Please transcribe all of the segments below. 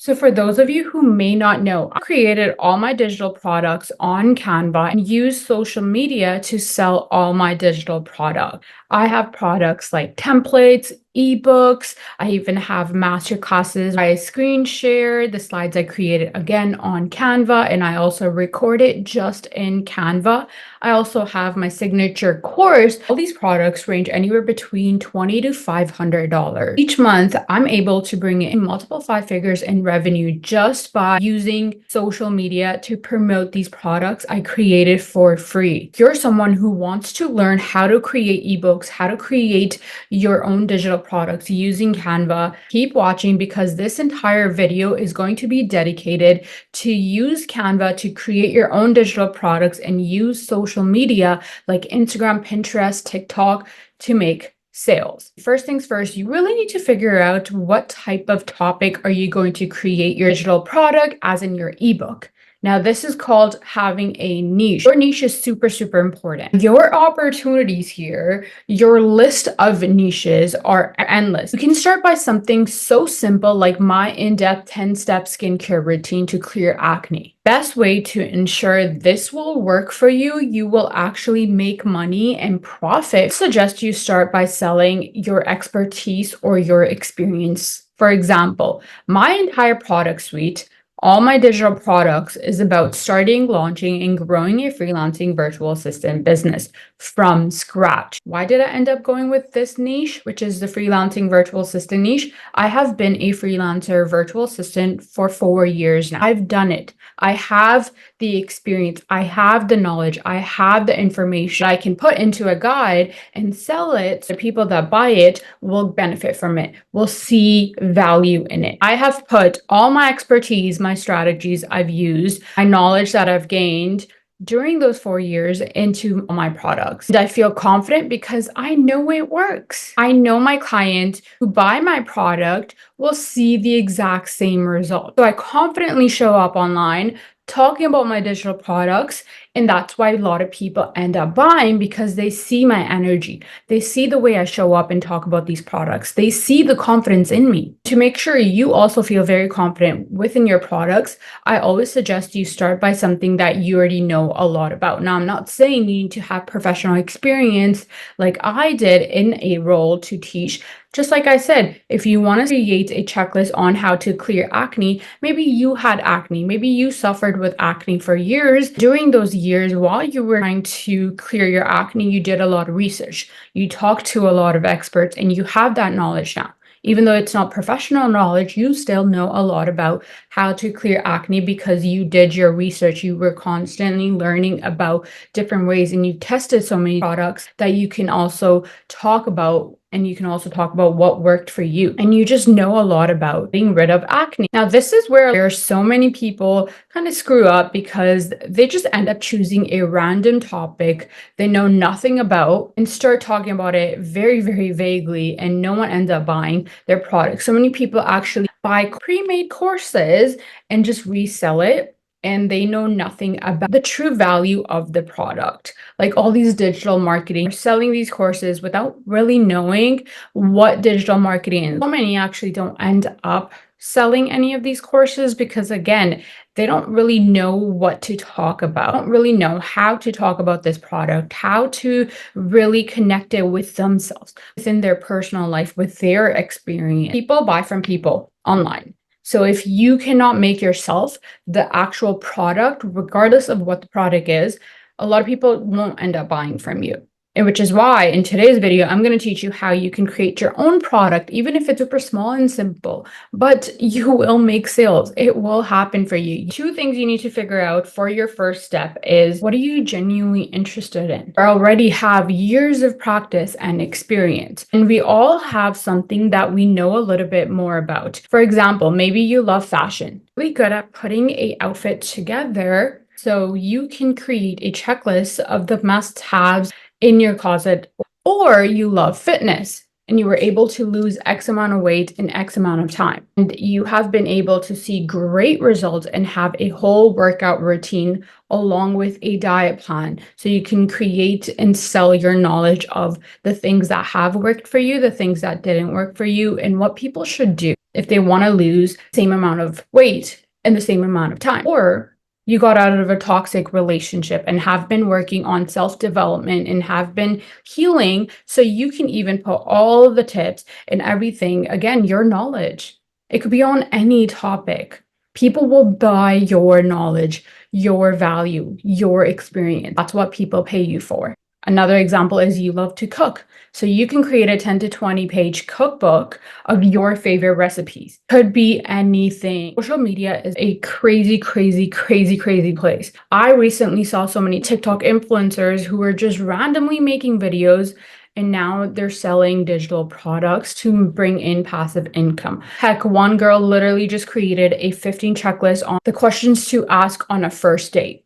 So for those of you who may not know, I created all my digital products on Canva and use social media to sell all my digital products. I have products like templates, eBooks. I even have master classes. I screen share the slides I created again on Canva, and I also record it just in Canva. I also have my signature course. All these products range anywhere between $20 to $500. Each month, I'm able to bring in multiple five figures in revenue just by using social media to promote these products I created for free. If you're someone who wants to learn how to create ebooks, how to create your own digital products using Canva, keep watching because this entire video is going to be dedicated to use Canva to create your own digital products and use social media like Instagram, Pinterest, TikTok to make sales. First things first, you really need to figure out what type of topic are you going to create your digital product, as in your ebook. Now, this is called having a niche. Your niche is super, super important. Your opportunities here, your list of niches are endless. You can start by something so simple like my in-depth 10-step skincare routine to clear acne. Best way to ensure this will work for you, you will actually make money and profit. I suggest you start by selling your expertise or your experience. For example, my entire product suite, all my digital products is about starting, launching, and growing a freelancing virtual assistant business from scratch. Why did I end up going with this niche, which is the freelancing virtual assistant niche? I have been a freelancer virtual assistant for 4 years now. I've done it. I have the experience. I have the knowledge. I have the information I can put into a guide and sell it so people that buy it will benefit from it, will see value in it. I have put all my expertise, my strategies I've used, my knowledge that I've gained during those 4 years into my products. And I feel confident because I know it works. I know my client who buy my product will see the exact same result. So I confidently show up online talking about my digital products. And that's why a lot of people end up buying, because they see my energy. They see the way I show up and talk about these products. They see the confidence in me. To make sure you also feel very confident within your products, I always suggest you start by something that you already know a lot about. Now, I'm not saying you need to have professional experience like I did in a role to teach. Just like I said, if you want to create a checklist on how to clear acne, maybe you had acne, maybe you suffered with acne for years. During those years, while you were trying to clear your acne, you did a lot of research. You talked to a lot of experts and you have that knowledge now. Even though it's not professional knowledge, you still know a lot about how to clear acne because you did your research. You were constantly learning about different ways and you tested so many products that you can also talk about. And you can also talk about what worked for you. And you just know a lot about getting rid of acne. Now, this is where there are so many people kind of screw up because they just end up choosing a random topic they know nothing about and start talking about it very, very vaguely, and no one ends up buying their product. So many people actually buy pre-made courses and just resell it, and they know nothing about the true value of the product. Like all these digital marketing, selling these courses without really knowing what digital marketing is. So many actually don't end up selling any of these courses because, again, they don't really know what to talk about. They don't really know how to talk about this product, how to really connect it with themselves, within their personal life, with their experience. People buy from people online. So if you cannot make yourself the actual product, regardless of what the product is, a lot of people won't end up buying from you. And which is why in today's video, I'm going to teach you how you can create your own product, even if it's super small and simple, but you will make sales. It will happen for you. Two things you need to figure out for your first step is, what are you genuinely interested in? I already have years of practice and experience, and we all have something that we know a little bit more about. For example, maybe you love fashion. Really good at putting an outfit together so you can create a checklist of the must-haves in your closet. Or you love fitness and you were able to lose X amount of weight in X amount of time, and you have been able to see great results and have a whole workout routine along with a diet plan, so you can create and sell your knowledge of the things that have worked for you, the things that didn't work for you, and what people should do. if they want to lose the same amount of weight in the same amount of time. Or you got out of a toxic relationship and have been working on self-development and have been healing, so you can even put all of the tips and everything, again, your knowledge. It could be on any topic. People will buy your knowledge, your value, your experience. That's what people pay you for. Another example is you love to cook. So you can create a 10 to 20 page cookbook of your favorite recipes. Could be anything. Social media is a crazy, crazy, crazy, crazy place. I recently saw so many TikTok influencers who were just randomly making videos, and now they're selling digital products to bring in passive income. Heck, one girl literally just created a 15 checklist on the questions to ask on a first date.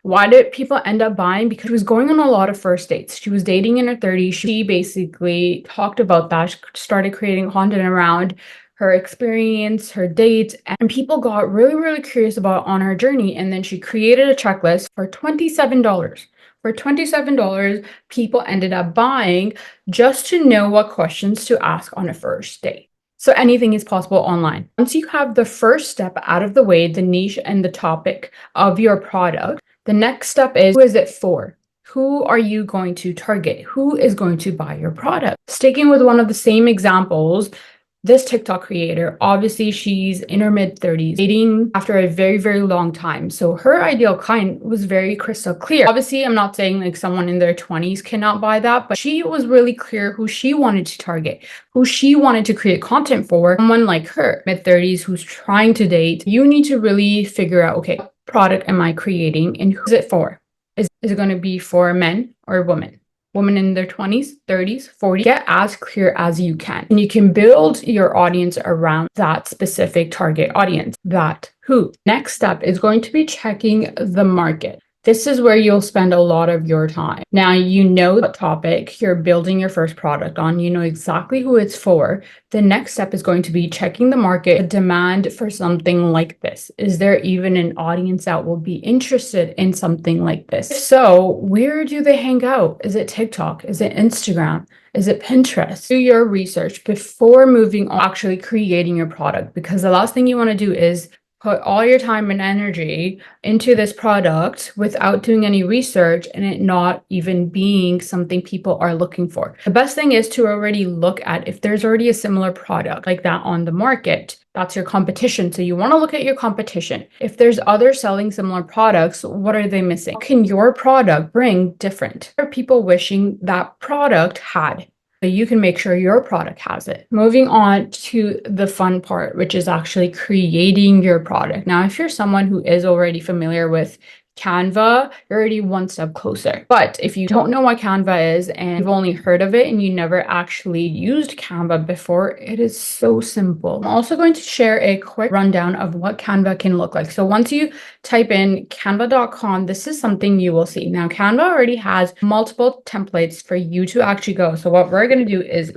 Why did people end up buying? Because she was going on a lot of first dates. She was dating in her 30s. She basically talked about that. She started creating content around her experience, her dates, and people got really, really curious about on her journey. And then she created a checklist for $27. For $27, people ended up buying just to know what questions to ask on a first date. So anything is possible online. Once you have the first step out of the way, the niche and the topic of your product, the next step is, who is it for? Who are you going to target? Who is going to buy your product? Sticking with one of the same examples, this TikTok creator, obviously she's in her mid-30s, dating after a very, very long time. So her ideal client was very crystal clear. Obviously, I'm not saying like someone in their 20s cannot buy that, but she was really clear who she wanted to target, who she wanted to create content for. Someone like her, mid-30s, who's trying to date. You need to really figure out, okay, what product am I creating and who's it for? Is it going to be for men or women? Women in their 20s, 30s, 40s, get as clear as you can. And you can build your audience around that specific target audience, that who. Next step is going to be checking the market. This is where you'll spend a lot of your time. Now, you know the topic you're building your first product on, you know exactly who it's for. The next step is going to be checking the market, the demand for something like this. Is there even an audience that will be interested in something like this? If so, where do they hang out? Is it TikTok? Is it Instagram? Is it Pinterest? Do your research before moving on actually creating your product, because the last thing you want to do is put all your time and energy into this product without doing any research and it not even being something people are looking for. The best thing is to already look at if there's already a similar product like that on the market. That's your competition. So you want to look at your competition. If there's others selling similar products, what are they missing? What can your product bring different? What are people wishing that product had? So you can make sure your product has it. Moving on to the fun part, which is actually creating your product. Now, if you're someone who is already familiar with Canva, you're already one step closer. But if you don't know what Canva is and you've only heard of it and you never actually used Canva before, it is so simple. I'm also going to share a quick rundown of what Canva can look like. So once you type in canva.com, this is something you will see. Now, Canva already has multiple templates for you to actually go. So what we're going to do is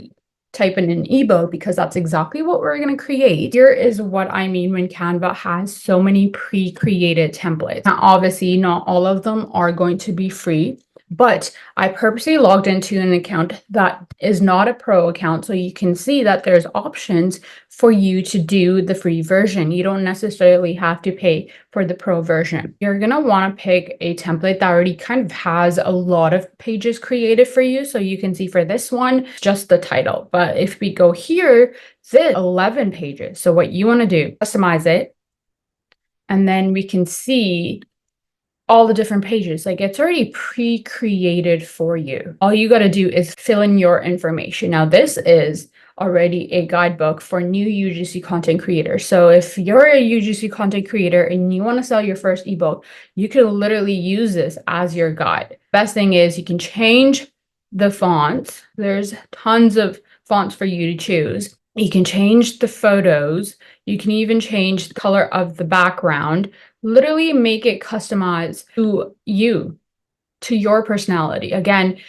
type in an ebook, because that's exactly what we're going to create. Here is what I mean when Canva has so many pre-created templates. Now, obviously, not all of them are going to be free, but I purposely logged into an account that is not a pro account, so you can see that there's options for you to do the free version. You don't necessarily have to pay for the pro version. You're going to want to pick a template that already kind of has a lot of pages created for you. So you can see for this one, just the title. But if we go here, this 11 pages. So what you want to do, customize it, and then we can see all the different pages. Like, it's already pre-created for you. All you got to do is fill in your information. Now, this is already a guidebook for new UGC content creators. So if you're a UGC content creator and you want to sell your first ebook, you can literally use this as your guide. Best thing is you can change the fonts. There's tons of fonts for you to choose. You can change the photos. You can even change the color of the background. Literally make it customized to you, to your personality. Again,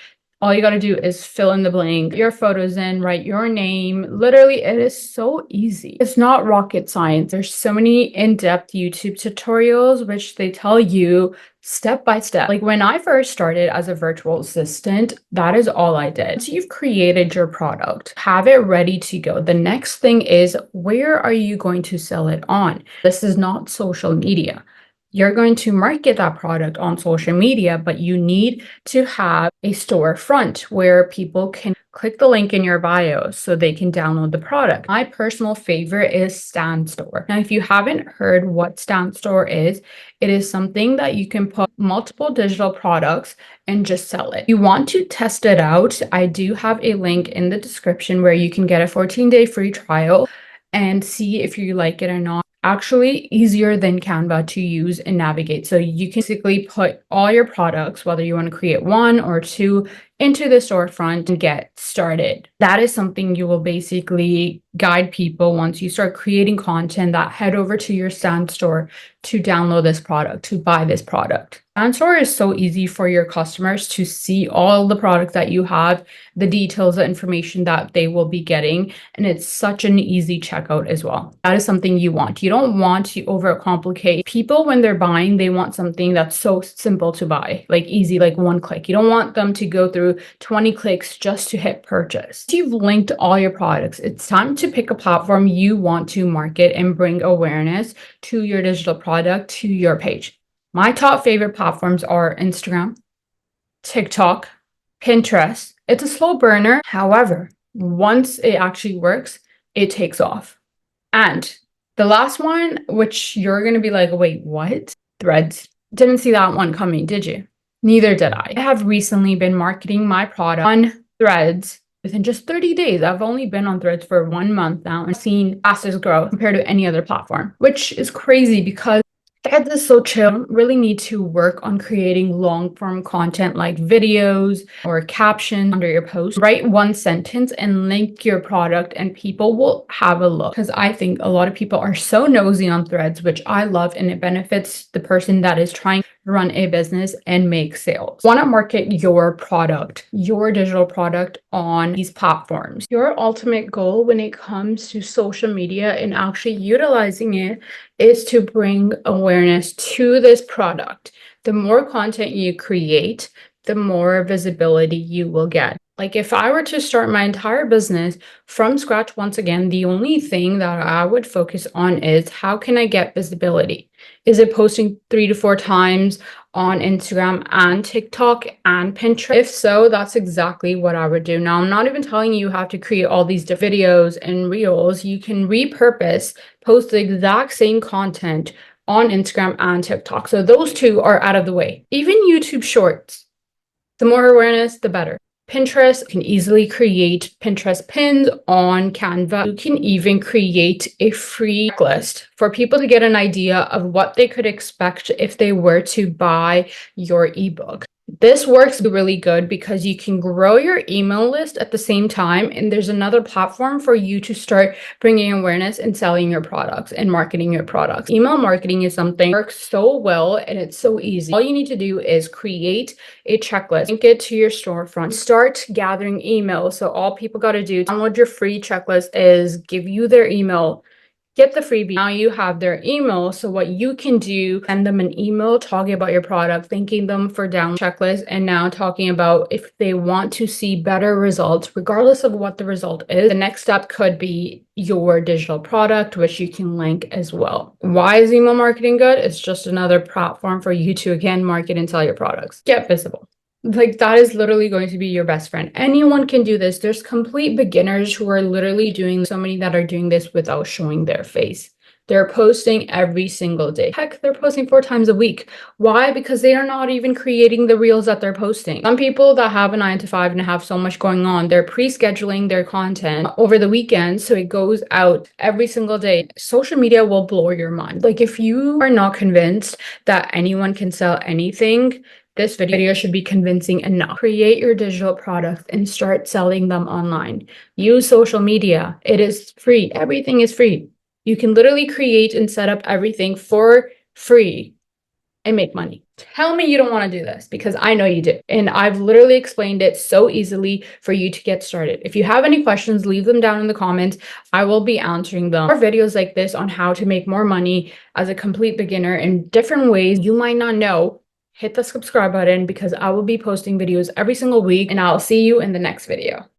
All you got to do is fill in the blank, your photos in, write your name. Literally, it is so easy. It's not rocket science. There's so many in-depth YouTube tutorials which they tell you step by step. Like when I first started as a virtual assistant, that is all I did. Once you've created your product, have it ready to go. The next thing is, where are you going to sell it on? This is not social media. You're going to market that product on social media, but you need to have a storefront where people can click the link in your bio so they can download the product. My personal favorite is Stand Store. Now, if you haven't heard what Stand Store is, it is something that you can put multiple digital products and just sell it. You want to test it out. I do have a link in the description where you can get a 14-day free trial and see if you like it or not. Actually easier than Canva to use and navigate. So you can basically put all your products, whether you want to create one or two, into the storefront and get started. That is something you will basically guide people once you start creating content that head over to your Stand Store to download this product, to buy this product. Stand Store is so easy for your customers to see all the products that you have, the details, the information that they will be getting, and it's such an easy checkout as well. That is something you want. You don't want to overcomplicate. People, when they're buying, they want something that's so simple to buy, like easy, like one click. You don't want them to go through 20 clicks just to hit purchase. You've linked all your products. It's time to pick a platform you want to market and bring awareness to your digital product, to your page. My top favorite platforms are Instagram, TikTok, Pinterest. It's a slow burner. However, once it actually works, it takes off. And the last one, which you're going to be like, wait, what? Threads. Didn't see that one coming, did you? Neither did I. I have recently been marketing my product on Threads within just 30 days. I've only been on Threads for 1 month now and seen fastest growth compared to any other platform, which is crazy because Threads is so chill. You don't really need to work on creating long-form content like videos or captions under your post. Write one sentence and link your product and people will have a look. Because I think a lot of people are so nosy on Threads, which I love, and it benefits the person that is trying to run a business and make sales. Want to market your product, your digital product on these platforms. Your ultimate goal when it comes to social media and actually utilizing it is to bring awareness to this product. The more content you create, the more visibility you will get. Like if I were to start my entire business from scratch, once again, the only thing that I would focus on is how can I get visibility? Is it posting 3 to 4 times on Instagram and TikTok and Pinterest? If so, that's exactly what I would do. Now, I'm not even telling you have to create all these videos and reels. You can repurpose, post the exact same content on Instagram and TikTok. So those two are out of the way. Even YouTube Shorts, the more awareness, the better. Pinterest, you can easily create Pinterest pins on Canva. You can even create a free list for people to get an idea of what they could expect if they were to buy your ebook. This works really good because you can grow your email list at the same time, and there's another platform for you to start bringing awareness and selling your products and marketing your products. Email marketing is something that works so well and it's so easy. All you need to do is create a checklist, link it to your storefront, start gathering emails. So all people got to do, download your free checklist, is give you their email, get the freebie. Now you have their email. So what you can do, send them an email talking about your product, thanking them for downloading the checklist, and now talking about if they want to see better results, regardless of what the result is. The next step could be your digital product, which you can link as well. Why is email marketing good? It's just another platform for you to, again, market and sell your products. Get visible. Like that is literally going to be your best friend. Anyone can do this. There's complete beginners who are literally doing, so many that are doing this without showing their face. They're posting every single day. Heck, they're posting 4 times a week. Why? Because they are not even creating the reels that they're posting. Some people that have a 9 to 5 and have so much going on, they're pre-scheduling their content over the weekend so it goes out every single day. Social media will blow your mind. Like if you are not convinced that anyone can sell anything, this video should be convincing enough. Create your digital products and start selling them online. Use social media. It is free. Everything is free. You can literally create and set up everything for free and make money. Tell me you don't want to do this because I know you do. And I've literally explained it so easily for you to get started. If you have any questions, leave them down in the comments. I will be answering them. More videos like this on how to make more money as a complete beginner in different ways you might not know. Hit the subscribe button because I will be posting videos every single week, and I'll see you in the next video.